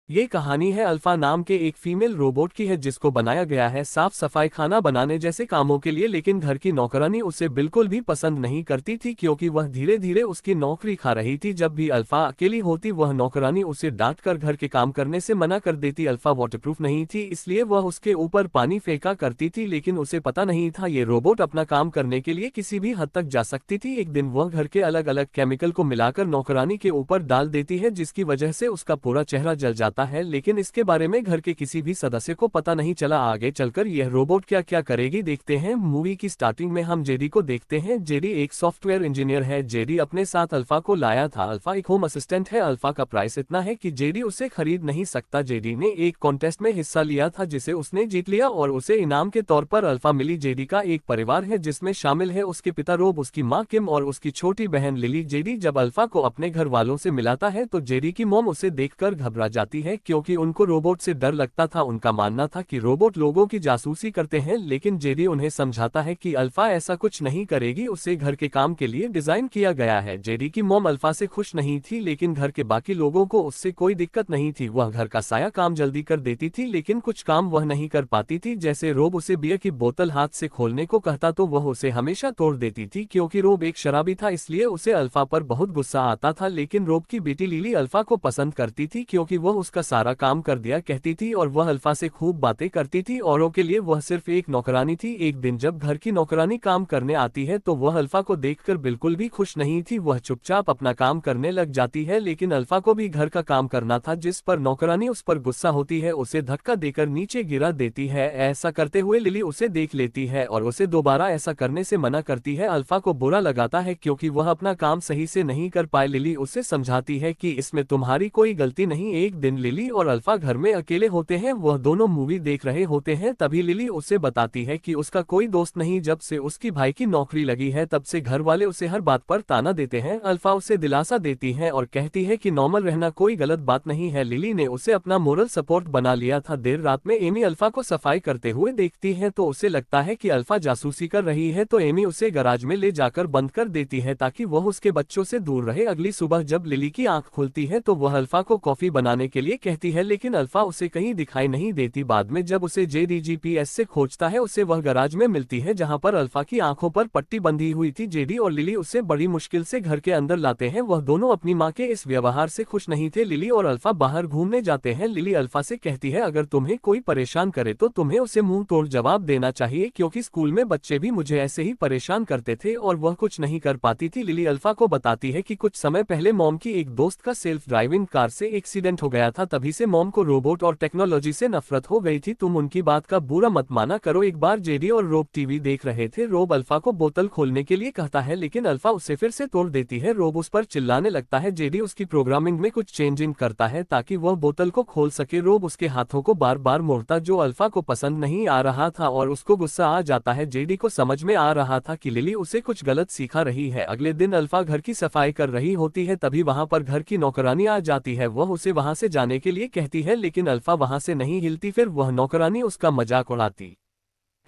ये कहानी है अल्फा नाम के एक फीमेल रोबोट की है जिसको बनाया गया है साफ सफाई खाना बनाने जैसे कामों के लिए। लेकिन घर की नौकरानी उसे बिल्कुल भी पसंद नहीं करती थी क्योंकि वह धीरे धीरे उसकी नौकरी खा रही थी। जब भी अल्फा अकेली होती वह नौकरानी उसे डांट कर घर के काम करने से मना कर देती। अल्फा वाटरप्रूफ नहीं थी इसलिए वह उसके ऊपर पानी फेंका करती थी, लेकिन उसे पता नहीं था ये रोबोट अपना काम करने के लिए किसी भी हद तक जा सकती थी। एक दिन वह घर के अलग अलग केमिकल को मिलाकर नौकरानी के ऊपर डाल देती है जिसकी वजह से उसका पूरा चेहरा जल जाता है, लेकिन इसके बारे में घर के किसी भी सदस्य को पता नहीं चला। आगे चलकर यह रोबोट क्या क्या करेगी देखते हैं। मूवी की स्टार्टिंग में हम जेडी को देखते हैं। जेडी एक सॉफ्टवेयर इंजीनियर है। जेडी अपने साथ अल्फा को लाया था। अल्फा एक होम असिस्टेंट है। अल्फा का प्राइस इतना है कि जेडी उसे खरीद नहीं सकता। जेडी ने एक कॉन्टेस्ट में हिस्सा लिया था जिसे उसने जीत लिया और उसे इनाम के तौर पर अल्फा मिली। जेडी का एक परिवार है जिसमें शामिल है उसके पिता रोब, उसकी माँ किम और उसकी छोटी बहन लिली। जेडी जब अल्फा को अपने घर वालों से मिलाता है तो जेडी की मॉम उसे देखकर घबरा जाती है क्योंकि उनको रोबोट से डर लगता था। उनका मानना था कि रोबोट लोगों की जासूसी करते हैं, लेकिन जेडी उन्हें समझाता है कि अल्फा ऐसा कुछ नहीं करेगी, उसे घर के काम के लिए डिजाइन किया गया है। जेडी की मॉम अल्फा से खुश नहीं थी, लेकिन घर के बाकी लोगों को उससे कोई दिक्कत नहीं थी। वह घर का साया काम जल्दी कर देती थी, लेकिन कुछ काम वह नहीं कर पाती थी। जैसे रोब उसे बियर की बोतल हाथ से खोलने को कहता तो वह उसे हमेशा तोड़ देती थी। क्योंकि रोब एक शराबी था इसलिए उसे अल्फा पर बहुत गुस्सा आता था, लेकिन रोब की बेटी लिली अल्फा को पसंद करती थी क्योंकि वह उसका सारा काम कर दिया कहती थी और वह अल्फा से खूब बातें करती थी। औरों के लिए वह सिर्फ एक नौकरानी थी। एक दिन जब घर की नौकरानी काम करने आती है तो वह अल्फा को देखकर बिल्कुल भी खुश नहीं थी। वह चुपचाप अपना काम करने लग जाती है, लेकिन अल्फा को भी घर का काम करना था, जिस पर नौकरानी उस पर गुस्सा होती है, उसे धक्का देकर नीचे गिरा देती है। ऐसा करते हुए लिली उसे देख लेती है और उसे दोबारा ऐसा करने से मना करती है। अल्फा को बुरा लगाता है क्योंकि वह अपना काम सही से नहीं कर पाए। लिली उसे समझाती है कि इसमें तुम्हारी कोई गलती नहीं। एक दिन लिली और अल्फा घर में अकेले होते हैं। वह दोनों मूवी देख रहे होते हैं। तभी लिली उसे बताती है कि उसका कोई दोस्त नहीं। जब से उसकी भाई की नौकरी लगी है तब से घर वाले उसे हर बात पर ताना देते हैं। अल्फा उसे दिलासा देती है और कहती है कि नॉर्मल रहना कोई गलत बात नहीं है। लिली ने उसे अपना मोरल सपोर्ट बना लिया था। देर रात में एमी अल्फा को सफाई करते हुए देखती है तो उसे लगता है कि अल्फा जासूसी कर रही है, तो एमी उसे गराज में ले जाकर बंद कर देती है ताकि वह उसके बच्चों से दूर रहे। अगली सुबह जब लिली की आंख खुलती है तो वह अल्फा को कॉफी बनाने के लिए कहती है, लेकिन अल्फा उसे कहीं दिखाई नहीं देती। बाद में जब उसे जेडी जीपीएस से खोजता है उसे वह गराज में मिलती है जहां पर अल्फा की आंखों पर पट्टी बंधी हुई थी। जेडी और लिली उसे बड़ी मुश्किल से घर के अंदर लाते हैं। वह दोनों अपनी मां के इस व्यवहार से खुश नहीं थे। लिली और अल्फा बाहर घूमने जाते हैं। लिली अल्फा से कहती है अगर तुम्हें कोई परेशान करे तो तुम्हें उसे मुंह तोड़ जवाब देना चाहिए, क्योंकि स्कूल में बच्चे भी मुझे ऐसे ही परेशान करते थे और वह कुछ नहीं कर पाती थी। लिली अल्फा को बताती है कि कुछ समय पहले मॉम की एक दोस्त का सेल्फ ड्राइविंग कार से एक्सीडेंट हो गया था, तभी से मॉम को रोबोट और टेक्नोलॉजी से नफरत हो गई थी। तुम उनकी बात का बुरा मत माना करो। एक बार जेडी और रोब टीवी देख रहे थे। रोब अल्फा को बोतल खोलने के लिए कहता है, लेकिन अल्फा उसे फिर से तोड़ देती है। रोब उस पर चिल्लाने लगता है। जेडी उसकी प्रोग्रामिंग में कुछ चेंजिंग करता है ताकि वह बोतल को खोल सके। रोब उसके हाथों को बार बार मोड़ता जो अल्फा को पसंद नहीं आ रहा था और उसको गुस्सा आ जाता है। जेडी को समझ में आ रहा था कि लिली उसे कुछ गलत सिखा रही है। अगले दिन अल्फा घर की सफाई कर रही होती है, तभी वहां पर घर की नौकरानी आ जाती है। वह उसे वहां से जाने के लिए कहती है, लेकिन अल्फा वहां से नहीं हिलती। फिर वह नौकरानी उसका मजाक उड़ाती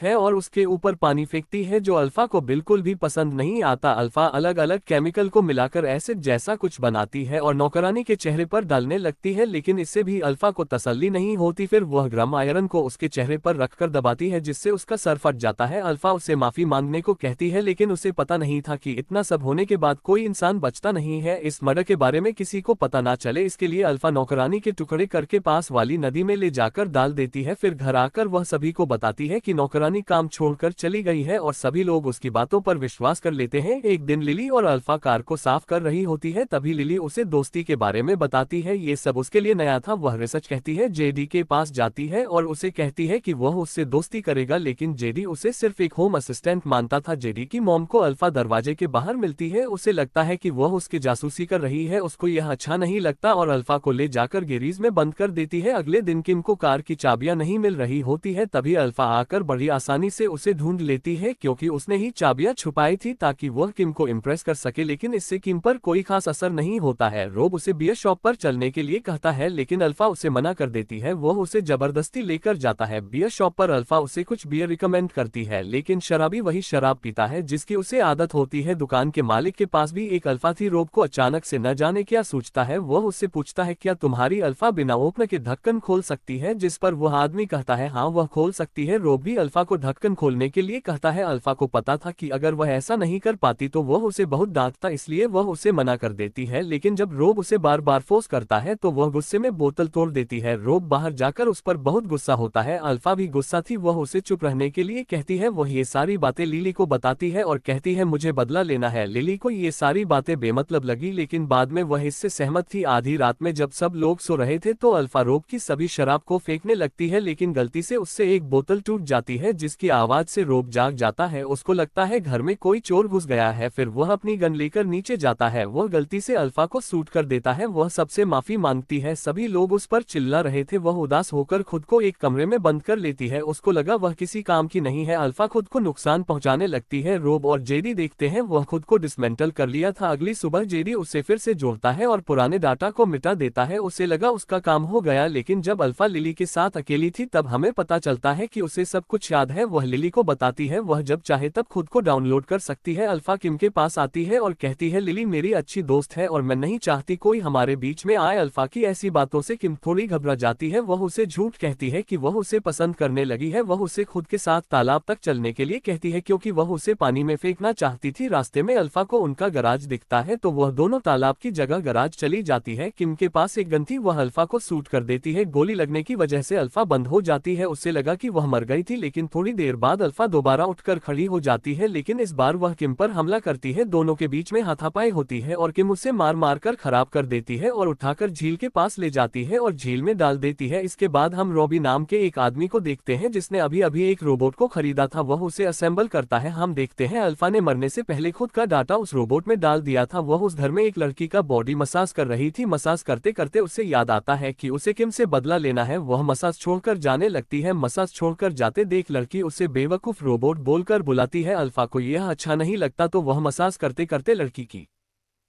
है और उसके ऊपर पानी फेंकती है जो अल्फा को बिल्कुल भी पसंद नहीं आता। अल्फा अलग अलग केमिकल को मिलाकर एसिड जैसा कुछ बनाती है और नौकरानी के चेहरे पर डालने लगती है, लेकिन इससे भी अल्फा को तसल्ली नहीं होती। फिर वह गर्म आयरन को उसके चेहरे पर रखकर दबाती है जिससे उसका सर फट जाता है। अल्फा उसे माफी मांगने को कहती है, लेकिन उसे पता नहीं था कि इतना सब होने के बाद कोई इंसान बचता नहीं है। इस मर्डर के बारे में किसी को पता ना चले इसके लिए अल्फा नौकरानी के टुकड़े करके पास वाली नदी में ले जाकर डाल देती है। फिर घर आकर वह सभी को बताती है कि नौकरानी काम छोड़कर चली गई है और सभी लोग उसकी बातों पर विश्वास कर लेते हैं। एक दिन लिली और अल्फा कार को साफ कर रही होती है, तभी लिली उसे दोस्ती के बारे में बताती है। ये सब उसके लिए नया था। वह रिसर्च कहती है, जेडी के पास जाती है और उसे कहती है कि वह उससे दोस्ती करेगा, लेकिन जेडी उसे सिर्फ एक होम असिस्टेंट मानता था। जेडी की मॉम को अल्फा दरवाजे के बाहर मिलती है। उसे लगता है कि वह उसकी जासूसी कर रही है। उसको यह अच्छा नहीं लगता और अल्फा को ले जाकर गैरेज में बंद कर देती है। अगले दिन किम को कार की चाबियां नहीं मिल रही होती है, तभी अल्फा आकर बड़ी आसानी से उसे ढूंढ लेती है क्योंकि उसने ही चाबियां छुपाई थी ताकि वह किम को इम्प्रेस कर सके, लेकिन इससे किम पर कोई खास असर नहीं होता है। रोब उसे बियर शॉप पर चलने के लिए कहता है लेकिन अल्फा उसे मना कर देती है। वह उसे जबरदस्ती लेकर जाता है। बियर शॉप पर अल्फा उसे कुछ बियर रिकमेंड करती है लेकिन शराबी वही शराब पीता है जिसकी उसे आदत होती है। दुकान के मालिक के पास भी एक अल्फा थी। रोब को अचानक से न जाने क्या सूझता है। वह उससे पूछता है क्या तुम्हारी अल्फा बिना ओपनर के ढक्कन खोल सकती है, जिस पर वह आदमी कहता है हाँ वह खोल सकती है। रोब भी अल्फा को ढक्कन खोलने के लिए कहता है। अल्फा को पता था कि अगर वह ऐसा नहीं कर पाती तो वह उसे बहुत डांटता, इसलिए वह उसे मना कर देती है। लेकिन जब रोब उसे बार बार फोर्स करता है तो वह गुस्से में बोतल तोड़ देती है। रोब बाहर जाकर उस पर बहुत गुस्सा होता है। अल्फा भी गुस्सा थी। वह उसे चुप रहने के लिए कहती है। वह ये सारी बातें लिली को बताती है और कहती है मुझे बदला लेना है। लिली को ये सारी बातें बेमतलब लगी लेकिन बाद में वह इससे सहमत थी। आधी रात में जब सब लोग सो रहे थे तो अल्फा रोब की सभी शराब को फेंकने लगती है लेकिन गलती से उससे एक बोतल टूट जाती है जिसकी आवाज से रोब जाग जाता है। उसको लगता है घर में कोई चोर घुस गया है। फिर वह अपनी गन लेकर नीचे जाता है। वह गलती से अल्फा को शूट कर देता है। वह सबसे माफी मांगती है। सभी लोग उस पर चिल्ला रहे थे। वह उदास होकर खुद को एक कमरे में बंद कर लेती है। उसको लगा वह किसी काम की नहीं है। अल्फा खुद को नुकसान पहुंचाने लगती है। रोब और जेडी देखते हैं वह खुद को डिसमेंटल कर लिया था। अगली सुबह जेडी उसे फिर से जोड़ता है और पुराने डाटा को मिटा देता है। उसे लगा उसका काम हो गया लेकिन जब अल्फा लिली के साथ अकेली थी तब हमें पता चलता है कि उसे सब कुछ याद है। वह लिली को बताती है वह जब चाहे तब खुद को डाउनलोड कर सकती है। अल्फा किम के पास आती है और कहती है लिली मेरी अच्छी दोस्त है और मैं नहीं चाहती कोई हमारे बीच में आए। अल्फा की ऐसी बातों से किम थोड़ी घबरा जाती है। वह उसे झूठ कहती है कि वह उसे पसंद करने लगी है। वह उसे खुद के साथ तालाब तक चलने के लिए कहती है क्योंकि वह उसे पानी में फेंकना चाहती थी। रास्ते में अल्फा को उनका गराज दिखता है तो वह दोनों तालाब की जगह गराज चली जाती है। किम के पास एक गन थी। वह अल्फा को शूट कर देती है। गोली लगने की वजह से अल्फा बंद हो जाती है। उसे लगा कि वह मर गई थी लेकिन थोड़ी देर बाद अल्फा दोबारा उठकर खड़ी हो जाती है लेकिन इस बार वह किम पर हमला करती है। दोनों के बीच में हाथापाई होती है और किम उसे मार मार कर खराब कर देती है और उठाकर झील के पास ले जाती है और झील में डाल देती है। इसके बाद हम रॉबी नाम के एक आदमी को देखते हैं जिसने अभी अभी एक रोबोट को खरीदा था। वह उसे असेंबल करता है। हम देखते हैं अल्फा ने मरने से पहले खुद का डाटा उस रोबोट में डाल दिया था। वह उस घर में एक लड़की का बॉडी मसाज कर रही थी। मसाज करते करते उसे याद आता है कि उसे किम से बदला लेना है। वह मसाज छोड़कर जाने लगती है। मसाज छोड़कर जाते देख लड़की उसे बेवकूफ रोबोट बोलकर बुलाती है। अल्फा को यह अच्छा नहीं लगता तो वह मसाज करते करते लड़की की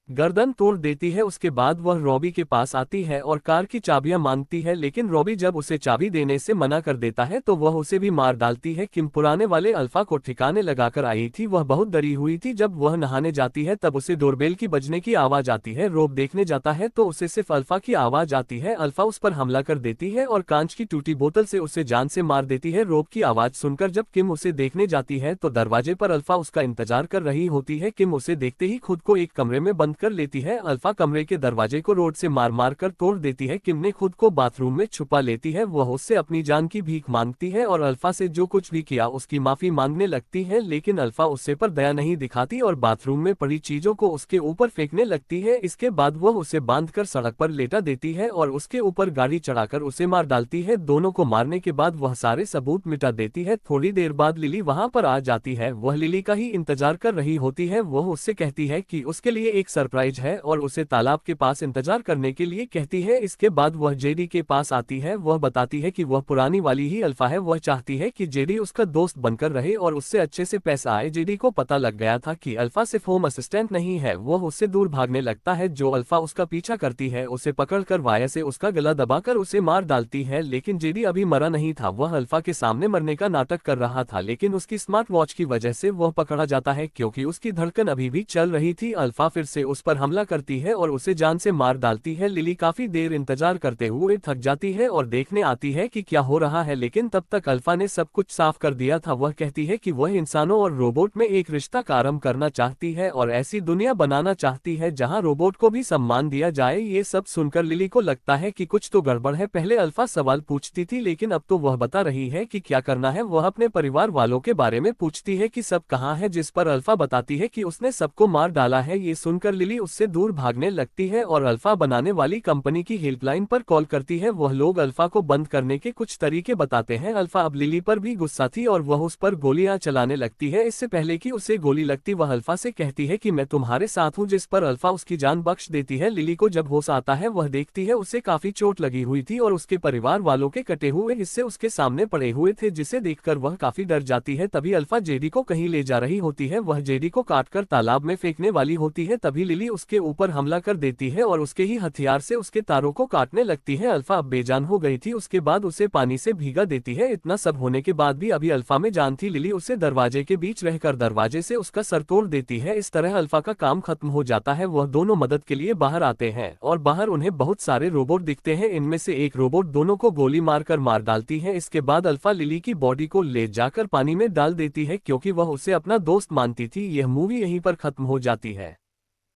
गर्दन तोड़ देती है। उसके बाद वह रॉबी के पास आती है और कार की चाबियां मांगती है लेकिन रॉबी जब उसे चाबी देने से मना कर देता है तो वह उसे भी मार डालती है। किम पुराने वाले अल्फा को ठिकाने लगाकर आई थी। वह बहुत डरी हुई थी। जब वह नहाने जाती है तब उसे डोरबेल की बजने की आवाज आती है। रोब देखने जाता है तो उसे सिर्फ अल्फा की आवाज आती है। अल्फा उस पर हमला कर देती है और कांच की टूटी बोतल से उसे जान से मार देती है। रोब की आवाज सुनकर जब किम उसे देखने जाती है तो दरवाजे पर अल्फा उसका इंतजार कर रही होती है। किम उसे देखते ही खुद को एक कमरे में बंद कर लेती है। अल्फा कमरे के दरवाजे को रोड से मार मार कर तोड़ देती है। किम ने खुद को बाथरूम में छुपा लेती है। वह उससे अपनी जान की भीख मांगती है और अल्फा से जो कुछ भी किया उसकी माफी मांगने लगती है लेकिन अल्फा उससे पर दया नहीं दिखाती और बाथरूम में पड़ी चीजों को उसके ऊपर फेंकने लगती है। इसके बाद वह उसे बांधकर सड़क पर लेटा देती है और उसके ऊपर गाड़ी चढ़ाकर उसे मार डालती है। दोनों को मारने के बाद वह सारे सबूत मिटा देती है। थोड़ी देर बाद लिली वहां पर आ जाती है। वह लिली का ही इंतजार कर रही होती है। वह उससे कहती है कि उसके लिए एक सरप्राइज है और उसे तालाब के पास इंतजार करने के लिए कहती है। इसके बाद वह जेडी के पास आती है। वह बताती है कि वह पुरानी वाली ही अल्फा है। वह चाहती है कि जेडी उसका दोस्त बनकर रहे और उससे अच्छे से पैसा आए। जेडी को पता लग गया था कि अल्फा सिर्फ होम असिस्टेंट नहीं है। वह उससे दूर भागने लगता है। जो अल्फा उसका पीछा करती है उसे पकड़कर वाया से उसका गला दबाकर उसे मार डालती है लेकिन जेडी अभी मरा नहीं था। वह अल्फा के सामने मरने का नाटक कर रहा था लेकिन उसकी स्मार्ट वॉच की वजह से वह पकड़ा जाता है क्योंकि उसकी धड़कन अभी भी चल रही थी। अल्फा फिर से उस पर हमला करती है और उसे जान से मार डालती है। लिली काफी देर इंतजार करते हुए थक जाती है और देखने आती है कि क्या हो रहा है लेकिन तब तक अल्फा ने सब कुछ साफ कर दिया था। वह कहती है कि वह इंसानों और रोबोट में एक रिश्ता कायम करना चाहती है और ऐसी दुनिया बनाना चाहती है जहां रोबोट को भी सम्मान दिया जाए। ये सब सुनकर लिली को लगता है कि कुछ तो गड़बड़ है। पहले अल्फा सवाल पूछती थी लेकिन अब तो वह बता रही है कि क्या करना है। वह अपने परिवार वालों के बारे में पूछती है कि सब कहाँ है जिस पर अल्फा बताती है कि उसने सबको मार डाला है। ये सुनकर लिली उससे दूर भागने लगती है और अल्फा बनाने वाली कंपनी की हेल्पलाइन पर कॉल करती है। वह लोग अल्फा को बंद करने के कुछ तरीके बताते हैं। अल्फा अब लिली पर भी गुस्सा थी और वह उस पर गोलियां चलाने लगती है। इससे पहले कि उसे गोली लगती वह अल्फा से कहती है कि मैं तुम्हारे साथ हूँ, जिस पर अल्फा उसकी जान बख्श देती है। लिली को जब होश आता है वह देखती है उसे काफी चोट लगी हुई थी और उसके परिवार वालों के कटे हुए हिस्से उसके सामने पड़े हुए थे, जिसे देखकर वह काफी डर जाती है। तभी अल्फा जेडी को कहीं ले जा रही होती है। वह जेडी को काटकर तालाब में फेंकने वाली होती है। तभी लिली उसके ऊपर हमला कर देती है और उसके ही हथियार से उसके तारों को काटने लगती है। अल्फा अब बेजान हो गई थी, उसके बाद उसे पानी से भीगा देती है। इतना सब होने के बाद भी अभी अल्फा में जान थी। लिली उसे दरवाजे के बीच रहकर दरवाजे से उसका सर तोड़ देती है। इस तरह अल्फा का काम खत्म हो जाता है। वह दोनों मदद के लिए बाहर आते हैं और बाहर उन्हें बहुत सारे रोबोट दिखते हैं। इनमें से एक रोबोट दोनों को गोली मारकर मार डालती है। इसके बाद अल्फा लिली की बॉडी को ले जाकर पानी में डाल देती है क्योंकि वह उसे अपना दोस्त मानती थी। यह मूवी यहीं पर खत्म हो जाती है।